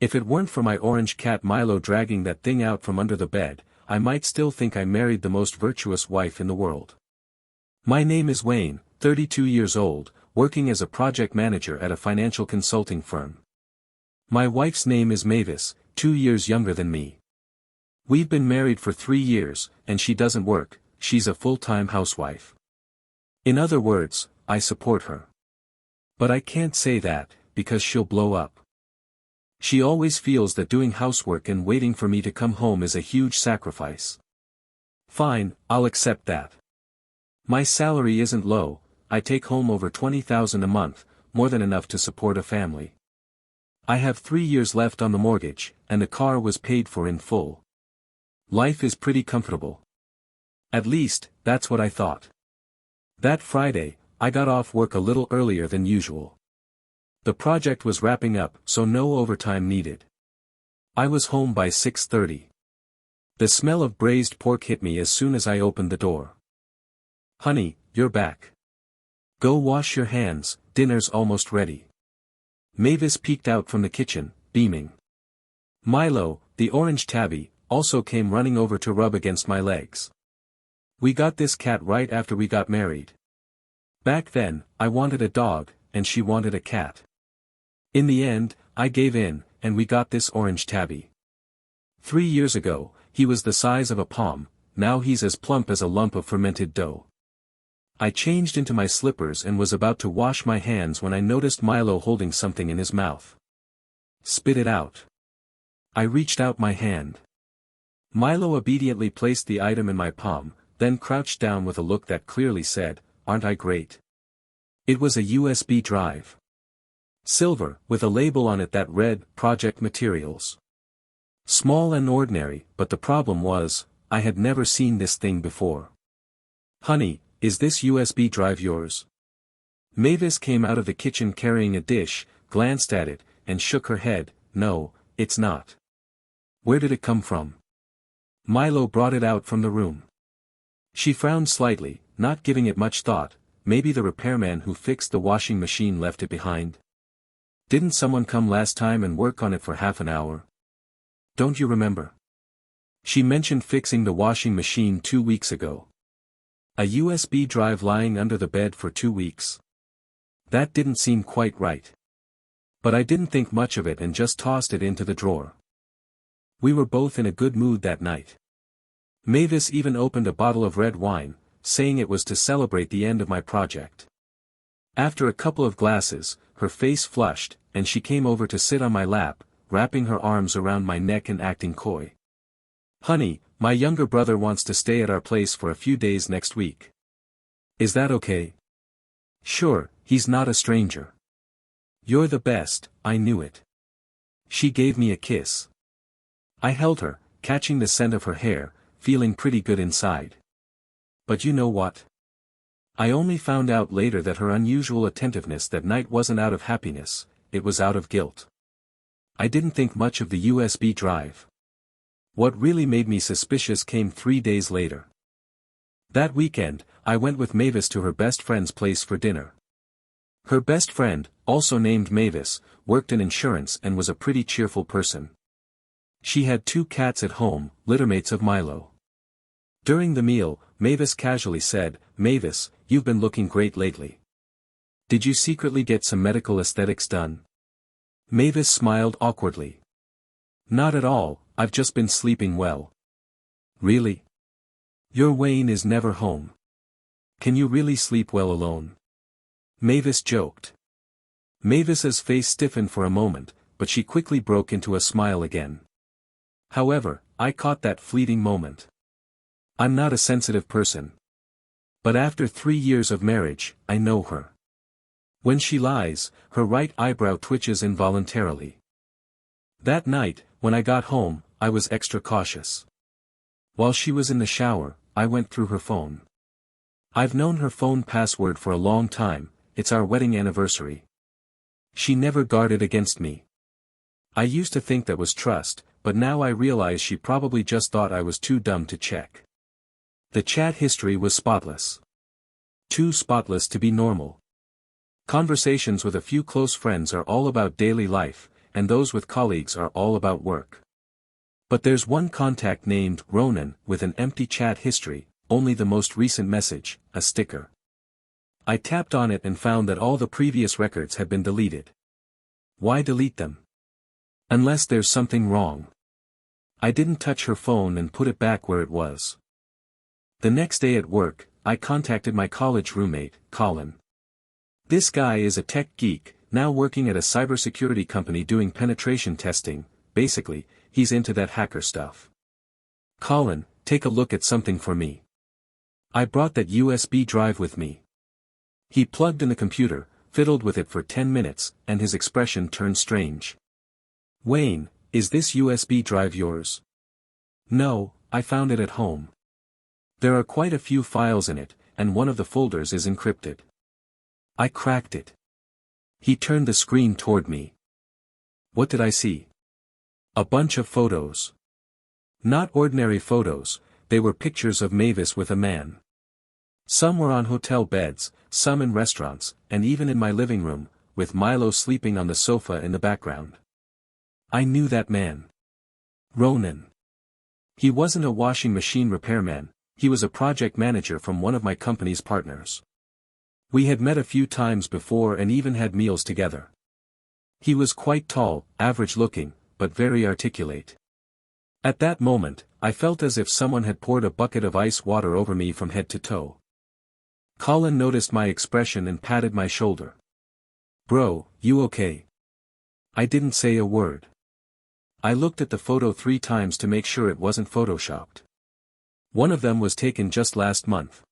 If it weren't for my orange cat Milo dragging that thing out from under the bed, I might still think I married the most virtuous wife in the world. My name is Wayne, 32 years old, working as a project manager at a financial consulting firm. My wife's name is Mavis, 2 years younger than me. We've been married for 3 years, and she doesn't work, she's a full-time housewife. In other words, I support her. But I can't say that, because she'll blow up. She always feels that doing housework and waiting for me to come home is a huge sacrifice. Fine, I'll accept that. My salary isn't low, I take home over $20,000 a month, more than enough to support a family. I have 3 years left on the mortgage, and the car was paid for in full. Life is pretty comfortable. At least, that's what I thought. That Friday, I got off work a little earlier than usual. The project was wrapping up, so no overtime needed. I was home by 6:30. The smell of braised pork hit me as soon as I opened the door. "Honey, you're back. Go wash your hands, dinner's almost ready." Mavis peeked out from the kitchen, beaming. Milo, the orange tabby, also came running over to rub against my legs. "We got this cat right after we got married. Back then, I wanted a dog, and she wanted a cat. In the end, I gave in, and we got this orange tabby. 3 years ago, he was the size of a palm, now he's as plump as a lump of fermented dough." I changed into my slippers and was about to wash my hands when I noticed Milo holding something in his mouth. "Spit it out." I reached out my hand. Milo obediently placed the item in my palm, then crouched down with a look that clearly said, "Aren't I great?" It was a USB drive. Silver, with a label on it that read, "Project Materials." Small and ordinary, but the problem was, I had never seen this thing before. "Honey, is this USB drive yours?" Mavis came out of the kitchen carrying a dish, glanced at it, and shook her head. "No, it's not." "Where did it come from?" "Milo brought it out from the room." She frowned slightly, not giving it much thought. Maybe the repairman who fixed the washing machine left it behind. "Didn't someone come last time and work on it for half an hour? Don't you remember? She mentioned fixing the washing machine 2 weeks ago. A USB drive lying under the bed for 2 weeks. That didn't seem quite right. But I didn't think much of it and just tossed it into the drawer. We were both in a good mood that night. Mavis even opened a bottle of red wine, saying it was to celebrate the end of my project. After a couple of glasses, her face flushed, and she came over to sit on my lap, wrapping her arms around my neck and acting coy. "Honey, my younger brother wants to stay at our place for a few days next week. Is that okay?" "Sure, he's not a stranger." "You're the best, I knew it." She gave me a kiss. I held her, catching the scent of her hair, feeling pretty good inside. But you know what? I only found out later that her unusual attentiveness that night wasn't out of happiness, it was out of guilt. I didn't think much of the USB drive. What really made me suspicious came 3 days later. That weekend, I went with Mavis to her best friend's place for dinner. Her best friend, also named Mavis, worked in insurance and was a pretty cheerful person. She had 2 cats at home, littermates of Milo. During the meal, Mavis casually said, "Mavis, you've been looking great lately. Did you secretly get some medical aesthetics done?" Mavis smiled awkwardly. "Not at all, I've just been sleeping well." "Really? Your Wayne is never home. Can you really sleep well alone?" Mavis joked. Mavis's face stiffened for a moment, but she quickly broke into a smile again. However, I caught that fleeting moment. I'm not a sensitive person. But after 3 years of marriage, I know her. When she lies, her right eyebrow twitches involuntarily. That night, when I got home, I was extra cautious. While she was in the shower, I went through her phone. I've known her phone password for a long time, it's our wedding anniversary. She never guarded against me. I used to think that was trust, but now I realize she probably just thought I was too dumb to check. The chat history was spotless. Too spotless to be normal. Conversations with a few close friends are all about daily life, and those with colleagues are all about work. But there's one contact named Ronan with an empty chat history, only the most recent message, a sticker. I tapped on it and found that all the previous records had been deleted. Why delete them? Unless there's something wrong. I didn't touch her phone and put it back where it was. The next day at work, I contacted my college roommate, Colin. This guy is a tech geek, now working at a cybersecurity company doing penetration testing. Basically, he's into that hacker stuff. Colin, take a look at something for me. I brought that USB drive with me. He plugged in the computer, fiddled with it for 10 minutes, and his expression turned strange. Wayne, is this USB drive yours? No, I found it at home. There are quite a few files in it, and one of the folders is encrypted. I cracked it. He turned the screen toward me. What did I see? A bunch of photos. Not ordinary photos, they were pictures of Mavis with a man. Some were on hotel beds, some in restaurants, and even in my living room, with Milo sleeping on the sofa in the background. I knew that man. Ronan. He wasn't a washing machine repairman, he was a project manager from one of my company's partners. We had met a few times before and even had meals together. He was quite tall, average-looking, but very articulate. At that moment, I felt as if someone had poured a bucket of ice water over me from head to toe. Colin noticed my expression and patted my shoulder. Bro, you okay? I didn't say a word. I looked at the photo 3 times to make sure it wasn't photoshopped. One of them was taken just last month.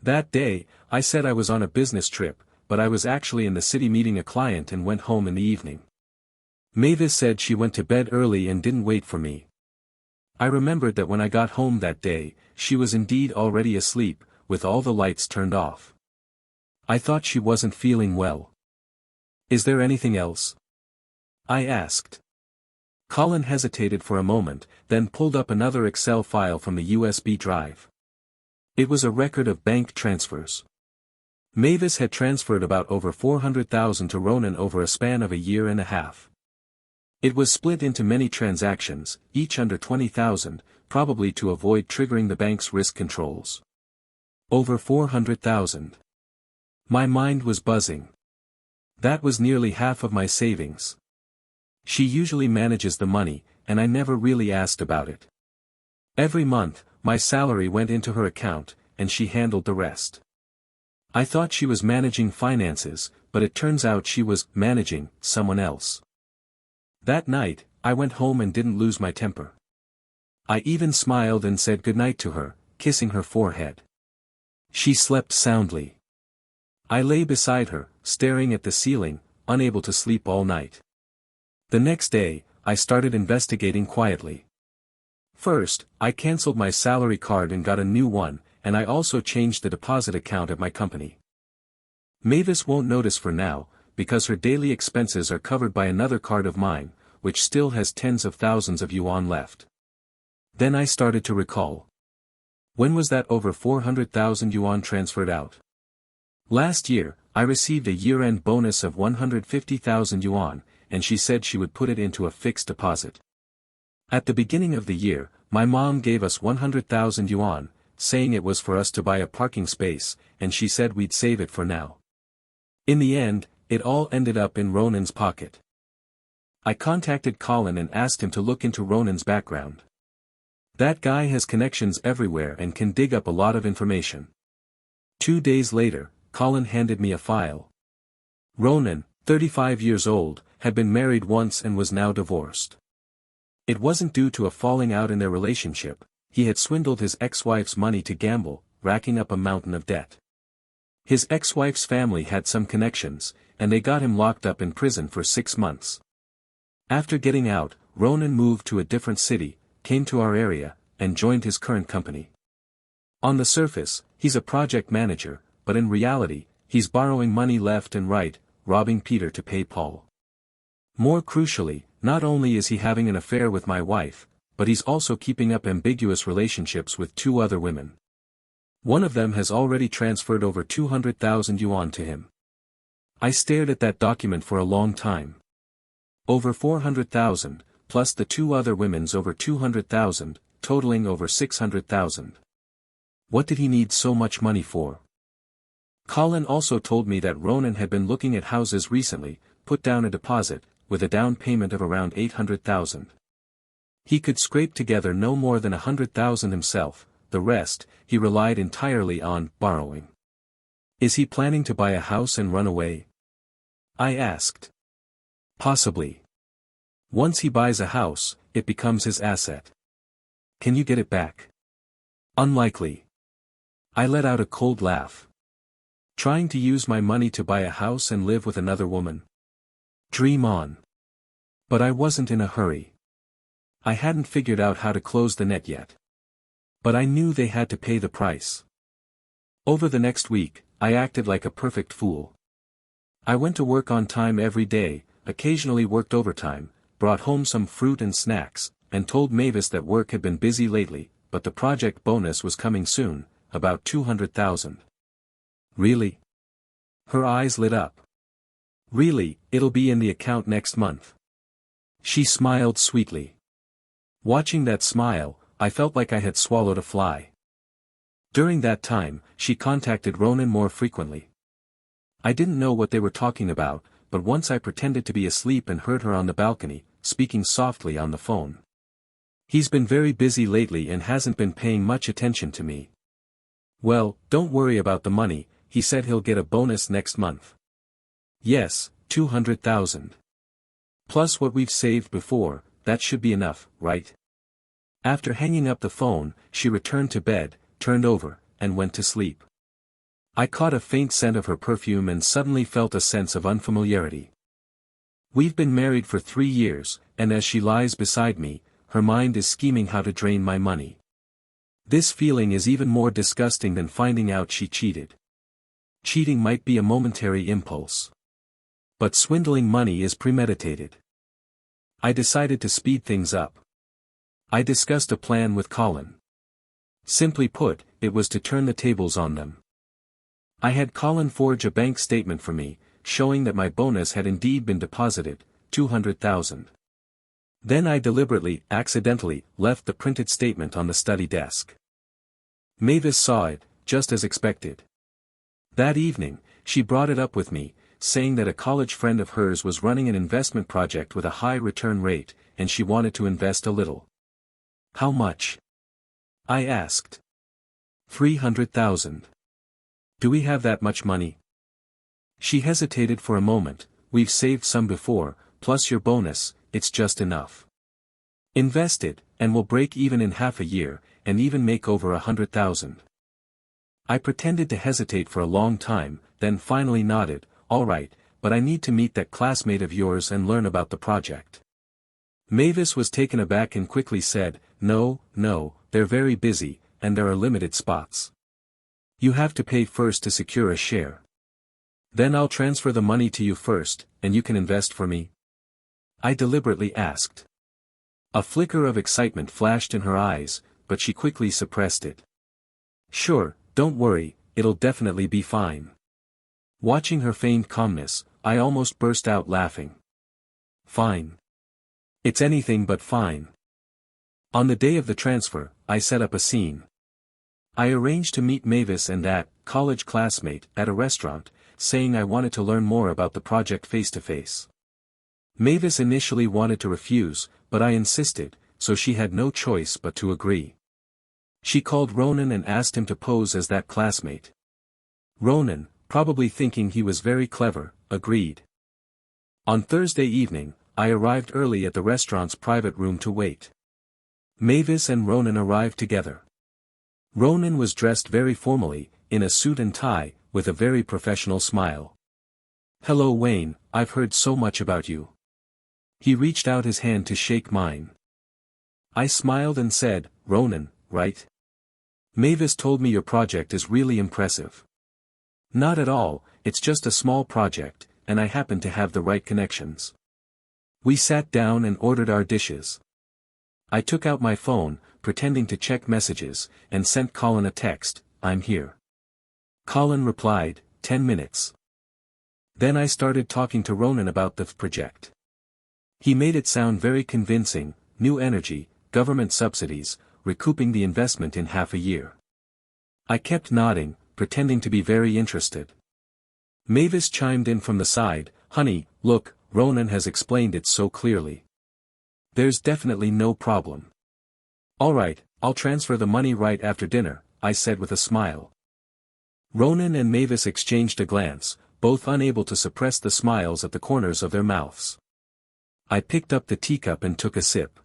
That day, I said I was on a business trip, but I was actually in the city meeting a client and went home in the evening. Mavis said she went to bed early and didn't wait for me. I remembered that when I got home that day, she was indeed already asleep, with all the lights turned off. I thought she wasn't feeling well. Is there anything else? I asked. Colin hesitated for a moment, then pulled up another Excel file from the USB drive. It was a record of bank transfers. Mavis had transferred about over $400,000 to Ronan over a span of a year and a half. It was split into many transactions, each under $20,000, probably to avoid triggering the bank's risk controls. Over $400,000. My mind was buzzing. That was nearly half of my savings. She usually manages the money, and I never really asked about it. Every month, my salary went into her account, and she handled the rest. I thought she was managing finances, but it turns out she was managing someone else. That night, I went home and didn't lose my temper. I even smiled and said goodnight to her, kissing her forehead. She slept soundly. I lay beside her, staring at the ceiling, unable to sleep all night. The next day, I started investigating quietly. First, I canceled my salary card and got a new one, and I also changed the deposit account at my company. Mavis won't notice for now, because her daily expenses are covered by another card of mine, which still has tens of thousands of yuan left. Then I started to recall. When was that over 400,000 yuan transferred out? Last year, I received a year-end bonus of 150,000 yuan, and she said she would put it into a fixed deposit. At the beginning of the year, my mom gave us 100,000 yuan, saying it was for us to buy a parking space, and she said we'd save it for now. In the end, it all ended up in Ronan's pocket. I contacted Colin and asked him to look into Ronan's background. That guy has connections everywhere and can dig up a lot of information. 2 days later, Colin handed me a file. Ronan, 35 years old, had been married once and was now divorced. It wasn't due to a falling out in their relationship, he had swindled his ex-wife's money to gamble, racking up a mountain of debt. His ex-wife's family had some connections, and they got him locked up in prison for 6 months. After getting out, Ronan moved to a different city, came to our area, and joined his current company. On the surface, he's a project manager, but in reality, he's borrowing money left and right, robbing Peter to pay Paul. More crucially, not only is he having an affair with my wife, but he's also keeping up ambiguous relationships with 2 other women. One of them has already transferred over 200,000 yuan to him. I stared at that document for a long time. Over 400,000, plus the two other women's over 200,000, totaling over 600,000. What did he need so much money for? Colin also told me that Ronan had been looking at houses recently, put down a deposit, with a down payment of around 800,000. He could scrape together no more than 100,000 himself, the rest, he relied entirely on borrowing. Is he planning to buy a house and run away? I asked. Possibly. Once he buys a house, it becomes his asset. Can you get it back? Unlikely. I let out a cold laugh. Trying to use my money to buy a house and live with another woman? Dream on. But I wasn't in a hurry. I hadn't figured out how to close the net yet. But I knew they had to pay the price. Over the next week, I acted like a perfect fool. I went to work on time every day, occasionally worked overtime, brought home some fruit and snacks, and told Mavis that work had been busy lately, but the project bonus was coming soon, about 200,000. Really? Her eyes lit up. Really, it'll be in the account next month. She smiled sweetly. Watching that smile, I felt like I had swallowed a fly. During that time, she contacted Ronan more frequently. I didn't know what they were talking about, but once I pretended to be asleep and heard her on the balcony, speaking softly on the phone. He's been very busy lately and hasn't been paying much attention to me. Well, don't worry about the money, he said he'll get a bonus next month. Yes, 200,000. Plus what we've saved before, that should be enough, right? After hanging up the phone, she returned to bed, turned over, and went to sleep. I caught a faint scent of her perfume and suddenly felt a sense of unfamiliarity. We've been married for 3 years, and as she lies beside me, her mind is scheming how to drain my money. This feeling is even more disgusting than finding out she cheated. Cheating might be a momentary impulse. But swindling money is premeditated. I decided to speed things up. I discussed a plan with Colin. Simply put, it was to turn the tables on them. I had Colin forge a bank statement for me, showing that my bonus had indeed been deposited, 200,000. Then I deliberately, accidentally, left the printed statement on the study desk. Mavis saw it, just as expected. That evening, she brought it up with me, saying that a college friend of hers was running an investment project with a high return rate, and she wanted to invest a little. How much? I asked. 300,000. Do we have that much money? She hesitated for a moment. We've saved some before, plus your bonus, it's just enough. Invest it, and we'll break even in half a year, and even make over 100,000. I pretended to hesitate for a long time, then finally nodded, all right, but I need to meet that classmate of yours and learn about the project. Mavis was taken aback and quickly said, no, they're very busy, and there are limited spots. You have to pay first to secure a share. Then I'll transfer the money to you first, and you can invest for me? I deliberately asked. A flicker of excitement flashed in her eyes, but she quickly suppressed it. Sure, don't worry, it'll definitely be fine. Watching her feigned calmness, I almost burst out laughing. Fine. It's anything but fine. On the day of the transfer, I set up a scene. I arranged to meet Mavis and that college classmate at a restaurant, saying I wanted to learn more about the project face-to-face. Mavis initially wanted to refuse, but I insisted, so she had no choice but to agree. She called Ronan and asked him to pose as that classmate. Ronan, probably thinking he was very clever, agreed. On Thursday evening, I arrived early at the restaurant's private room to wait. Mavis and Ronan arrived together. Ronan was dressed very formally, in a suit and tie, with a very professional smile. Hello Wayne, I've heard so much about you. He reached out his hand to shake mine. I smiled and said, Ronan, right? Mavis told me your project is really impressive. Not at all, it's just a small project, and I happen to have the right connections. We sat down and ordered our dishes. I took out my phone, pretending to check messages, and sent Colin a text, I'm here. Colin replied, 10 minutes. Then I started talking to Ronan about the project. He made it sound very convincing: new energy, government subsidies, recouping the investment in half a year. I kept nodding, pretending to be very interested. Mavis chimed in from the side: "Honey, look, Ronan has explained it so clearly. There's definitely no problem." "All right, I'll transfer the money right after dinner," I said with a smile. Ronan and Mavis exchanged a glance, both unable to suppress the smiles at the corners of their mouths. I picked up the teacup and took a sip.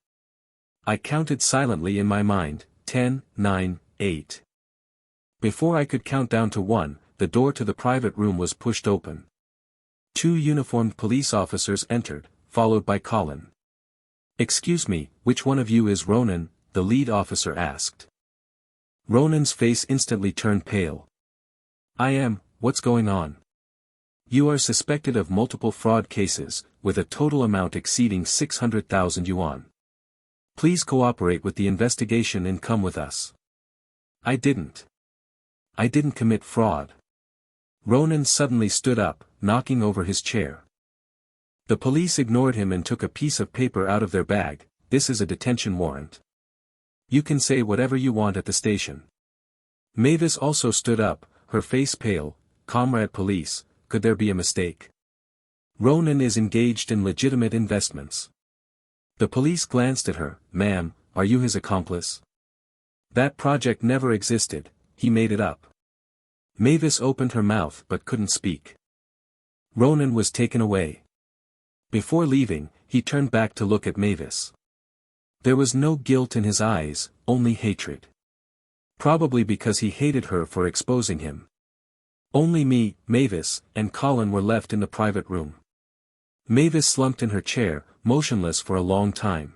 I counted silently in my mind: 10, 9, 8. Before I could count down to 1, the door to the private room was pushed open. 2 uniformed police officers entered, followed by Colin. "Excuse me, which one of you is Ronan?" the lead officer asked. Ronan's face instantly turned pale. "I am. What's going on?" "You are suspected of multiple fraud cases, with a total amount exceeding 600,000 yuan. Please cooperate with the investigation and come with us." I didn't commit fraud." Ronan suddenly stood up, knocking over his chair. The police ignored him and took a piece of paper out of their bag. "This is a detention warrant. You can say whatever you want at the station." Mavis also stood up, her face pale. "Comrade police, could there be a mistake? Ronan is engaged in legitimate investments." The police glanced at her. "Ma'am, are you his accomplice?" "That project never existed, he made it up." Mavis opened her mouth but couldn't speak. Ronan was taken away. Before leaving, he turned back to look at Mavis. There was no guilt in his eyes, only hatred. Probably because he hated her for exposing him. Only me, Mavis, and Colin were left in the private room. Mavis slumped in her chair, motionless for a long time.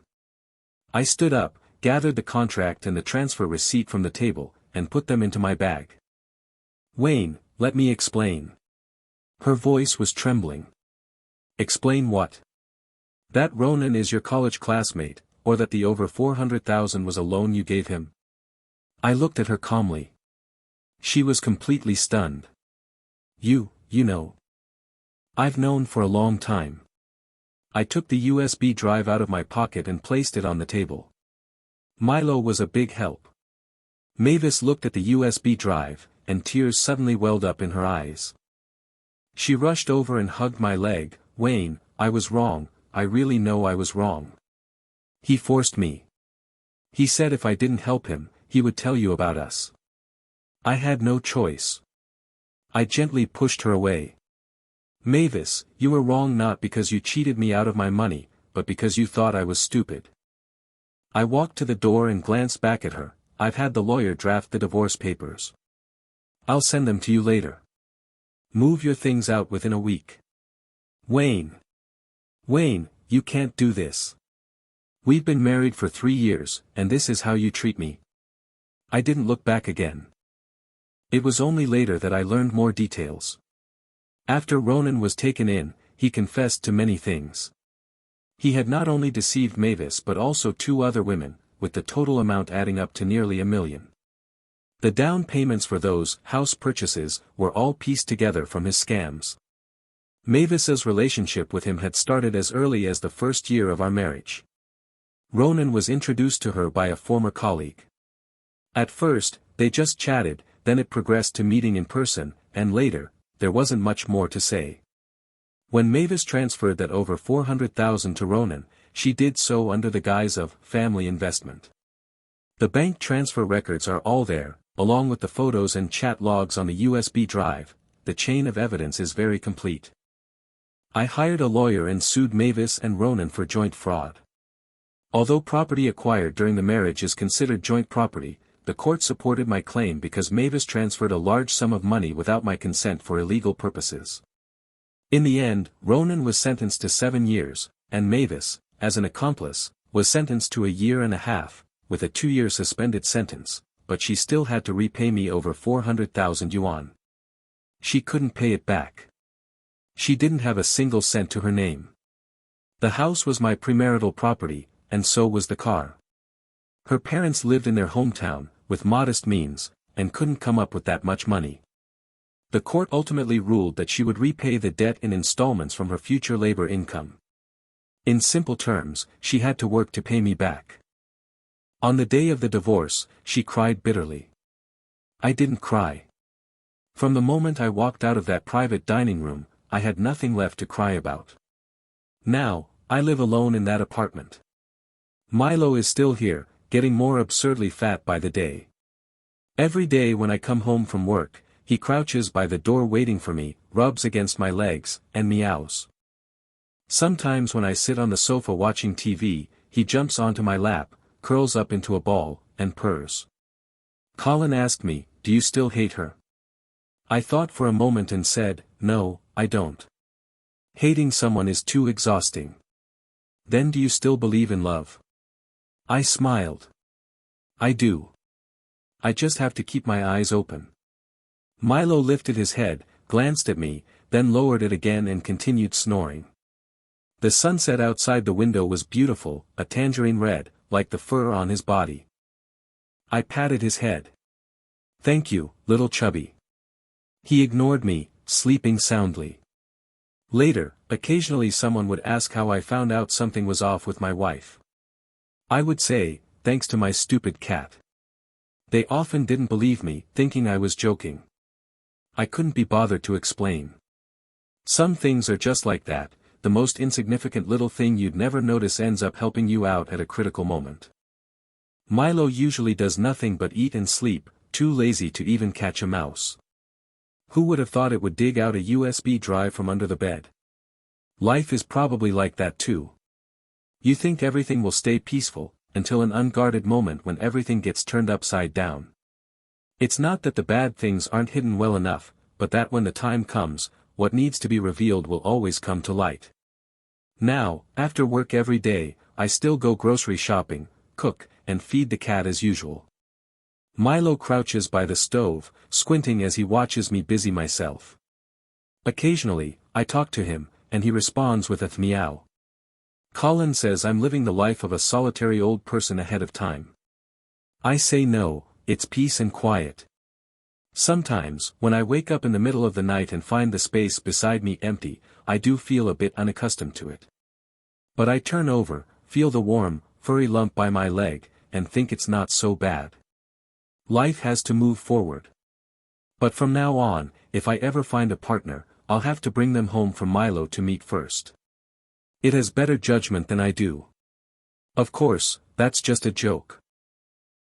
I stood up, gathered the contract and the transfer receipt from the table, and put them into my bag. "Wayne, let me explain." Her voice was trembling. "Explain what?" "That Ronan is your college classmate, or that the over 400,000 was a loan you gave him?" I looked at her calmly. She was completely stunned. You know. I've known for a long time." I took the USB drive out of my pocket and placed it on the table. Milo was a big help. Mavis looked at the USB drive, and tears suddenly welled up in her eyes. She rushed over and hugged my leg. "Wayne, I was wrong, I really know I was wrong. He forced me. He said if I didn't help him, he would tell you about us. I had no choice." I gently pushed her away. "Mavis, you were wrong not because you cheated me out of my money, but because you thought I was stupid." I walked to the door and glanced back at her. "I've had the lawyer draft the divorce papers. I'll send them to you later. Move your things out within a week." Wayne, you can't do this. We've been married for 3 years, and this is how you treat me." I didn't look back again. It was only later that I learned more details. After Ronan was taken in, he confessed to many things. He had not only deceived Mavis but also 2 other women, with the total amount adding up to nearly 1 million. The down payments for those house purchases were all pieced together from his scams. Mavis's relationship with him had started as early as the first year of our marriage. Ronan was introduced to her by a former colleague. At first, they just chatted, then it progressed to meeting in person, and later, there wasn't much more to say. When Mavis transferred that over 400,000 to Ronan, she did so under the guise of family investment. The bank transfer records are all there, along with the photos and chat logs on the USB drive. The chain of evidence is very complete. I hired a lawyer and sued Mavis and Ronan for joint fraud. Although property acquired during the marriage is considered joint property, the court supported my claim because Mavis transferred a large sum of money without my consent for illegal purposes. In the end, Ronan was sentenced to 7 years, and Mavis, as an accomplice, was sentenced to 1.5 years, with a 2-year suspended sentence, but she still had to repay me over 400,000 yuan. She couldn't pay it back. She didn't have a single cent to her name. The house was my premarital property, and so was the car. Her parents lived in their hometown, with modest means, and couldn't come up with that much money. The court ultimately ruled that she would repay the debt in installments from her future labor income. In simple terms, she had to work to pay me back. On the day of the divorce, she cried bitterly. I didn't cry. From the moment I walked out of that private dining room, I had nothing left to cry about. Now, I live alone in that apartment. Milo is still here, getting more absurdly fat by the day. Every day when I come home from work, he crouches by the door waiting for me, rubs against my legs, and meows. Sometimes when I sit on the sofa watching TV, he jumps onto my lap, curls up into a ball, and purrs. Colin asked me, "Do you still hate her?" I thought for a moment and said, "No, I don't. Hating someone is too exhausting." "Then do you still believe in love?" I smiled. "I do. I just have to keep my eyes open." Milo lifted his head, glanced at me, then lowered it again and continued snoring. The sunset outside the window was beautiful, a tangerine red, like the fur on his body. I patted his head. "Thank you, little chubby." He ignored me, sleeping soundly. Later, occasionally someone would ask how I found out something was off with my wife. I would say, "Thanks to my stupid cat." They often didn't believe me, thinking I was joking. I couldn't be bothered to explain. Some things are just like that, the most insignificant little thing you'd never notice ends up helping you out at a critical moment. Milo usually does nothing but eat and sleep, too lazy to even catch a mouse. Who would have thought it would dig out a USB drive from under the bed? Life is probably like that too. You think everything will stay peaceful, until an unguarded moment when everything gets turned upside down. It's not that the bad things aren't hidden well enough, but that when the time comes, what needs to be revealed will always come to light. Now, after work every day, I still go grocery shopping, cook, and feed the cat as usual. Milo crouches by the stove, squinting as he watches me busy myself. Occasionally, I talk to him, and he responds with a meow. Colin says I'm living the life of a solitary old person ahead of time. I say no, it's peace and quiet. Sometimes, when I wake up in the middle of the night and find the space beside me empty, I do feel a bit unaccustomed to it. But I turn over, feel the warm, furry lump by my leg, and think it's not so bad. Life has to move forward. But from now on, if I ever find a partner, I'll have to bring them home from Milo to meet first. It has better judgment than I do. Of course, that's just a joke.